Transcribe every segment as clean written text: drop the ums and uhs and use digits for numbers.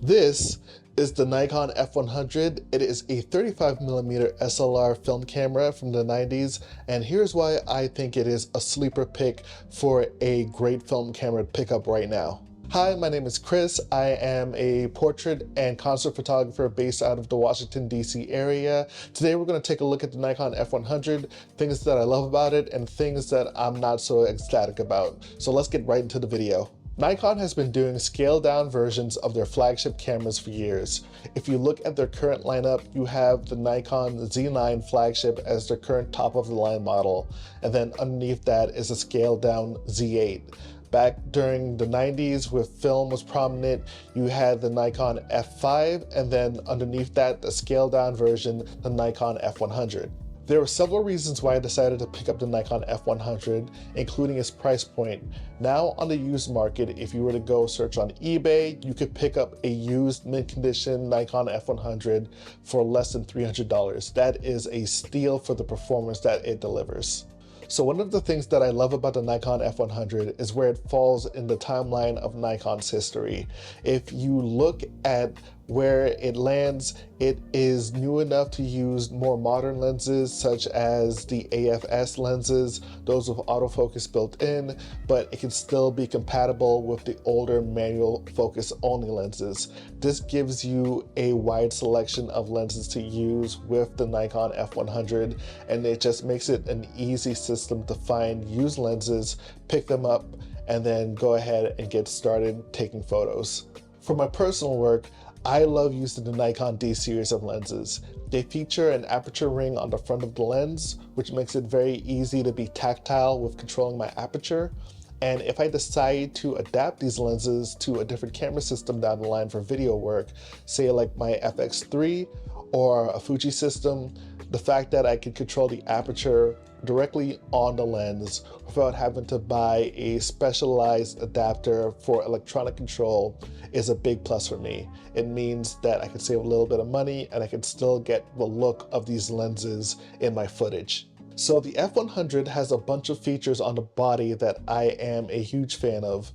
This is the Nikon F100. It is a 35mm SLR film camera from the 90s, and here's why I think it is a sleeper pick for a great film camera to pick up right now. Hi, my name is Chris. I am a portrait and concert photographer based out of the Washington, D.C. area. Today we're going to take a look at the Nikon F100, things that I love about it and things that I'm not so ecstatic about. So let's get right into the video. Nikon has been doing scaled down versions of their flagship cameras for years. If you look at their current lineup, you have the Nikon Z9 flagship as their current top of the line model, and then underneath that is a scaled down Z8. Back during the 90s, where film was prominent, you had the Nikon F5, and then underneath that, the scaled down version, the Nikon F100. There were several reasons why I decided to pick up the Nikon F100, including its price point. Now on the used market, if you were to go search on eBay, you could pick up a used mint-condition Nikon F100 for less than $300. That is a steal for the performance that it delivers. So one of the things that I love about the Nikon F100 is where it falls in the timeline of Nikon's history. If you look at where it lands, it is new enough to use more modern lenses such as the AFS lenses, those with autofocus built in, but it can still be compatible with the older manual focus only lenses. This gives you a wide selection of lenses to use with the Nikon F100, and it just makes it an easy system to find used lenses, pick them up, and then go ahead and get started taking photos. For my personal work, I love using the Nikon D series of lenses. They feature an aperture ring on the front of the lens, which makes it very easy to be tactile with controlling my aperture. And if I decide to adapt these lenses to a different camera system down the line for video work, say like my FX3 or a Fuji system, the fact that I can control the aperture directly on the lens without having to buy a specialized adapter for electronic control is a big plus for me. It means that I can save a little bit of money and I can still get the look of these lenses in my footage. So the F100 has a bunch of features on the body that I am a huge fan of.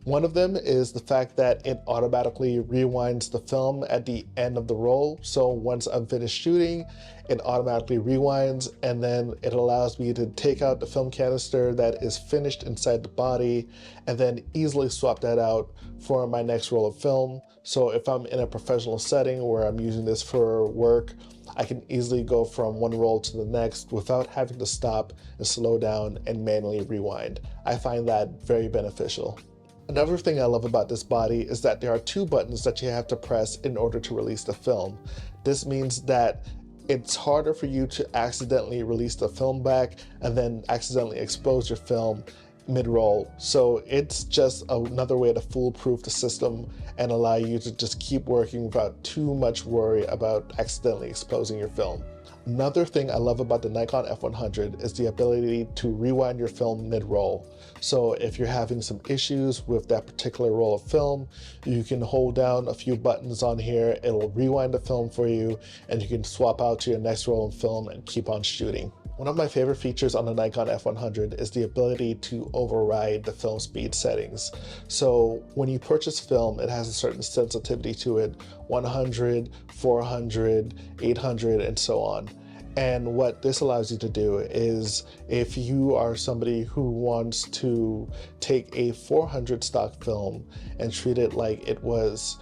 One of them is the fact that it automatically rewinds the film at the end of the roll. So once I'm finished shooting, it automatically rewinds, and then it allows me to take out the film canister that is finished inside the body and then easily swap that out for my next roll of film. So if I'm in a professional setting where I'm using this for work, I can easily go from one roll to the next without having to stop and slow down and manually rewind. I find that very beneficial. Another thing I love about this body is that there are two buttons that you have to press in order to release the film. This means that it's harder for you to accidentally release the film back and then accidentally expose your film mid-roll. So it's just another way to foolproof the system and allow you to just keep working without too much worry about accidentally exposing your film. Another thing I love about the Nikon F100 is the ability to rewind your film mid-roll. So if you're having some issues with that particular roll of film, you can hold down a few buttons on here, it'll rewind the film for you, and you can swap out to your next roll of film and keep on shooting. One of my favorite features on the Nikon F100 is the ability to override the film speed settings. So when you purchase film, it has a certain sensitivity to it, 100, 400, 800, and so on. And what this allows you to do is, if you are somebody who wants to take a 400 stock film and treat it like it was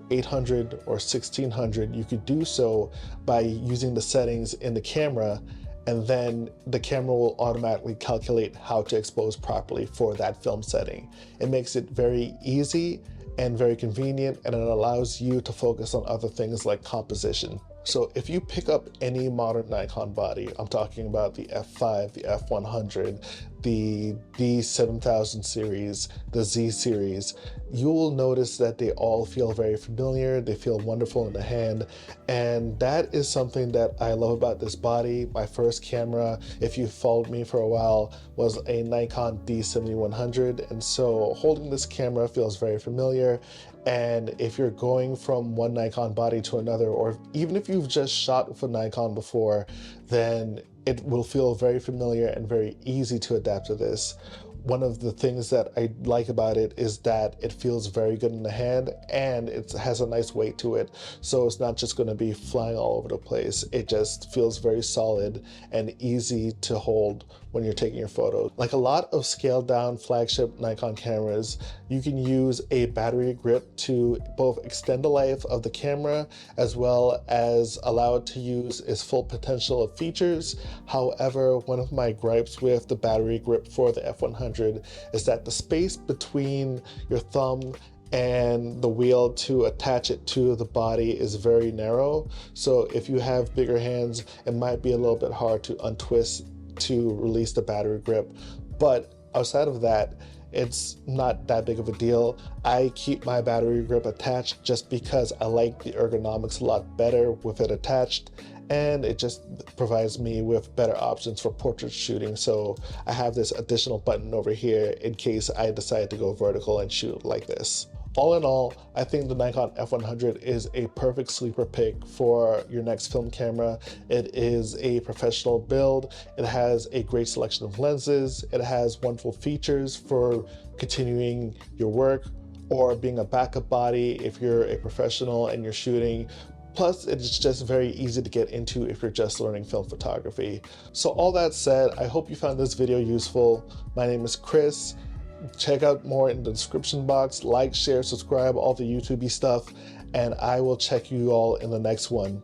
800 or 1600, you could do so by using the settings in the camera, and then the camera will automatically calculate how to expose properly for that film setting. It makes it very easy and very convenient, and it allows you to focus on other things like composition. So if you pick up any modern Nikon body, I'm talking about the F5, the F100, the D7000 series, the Z series, you will notice that they all feel very familiar, they feel wonderful in the hand, and that is something that I love about this body. My first camera, if you followed me for a while, was a Nikon D7100, and so holding this camera feels very familiar. And if you're going from one Nikon body to another, or even if you've just shot with a Nikon before, then it will feel very familiar and very easy to adapt to this. One of the things that I like about it is that it feels very good in the hand, and it has a nice weight to it. So it's not just going to be flying all over the place. It just feels very solid and easy to hold when you're taking your photos. Like a lot of scaled down flagship Nikon cameras, you can use a battery grip to both extend the life of the camera as well as allow it to use its full potential of features. However, one of my gripes with the battery grip for the F100 is that the space between your thumb and the wheel to attach it to the body is very narrow. So if you have bigger hands, it might be a little bit hard to untwist to release the battery grip. But outside of that, it's not that big of a deal. I keep my battery grip attached just because I like the ergonomics a lot better with it attached, and it just provides me with better options for portrait shooting. So I have this additional button over here in case I decide to go vertical and shoot like this. All in all, I think the Nikon F100 is a perfect sleeper pick for your next film camera. It is a professional build. It has a great selection of lenses. It has wonderful features for continuing your work or being a backup body if you're a professional and you're shooting. Plus, it's just very easy to get into if you're just learning film photography. So all that said, I hope you found this video useful. My name is Chris. Check out more in the description box. Like, share, subscribe, all the YouTube-y stuff, and I will check you all in the next one.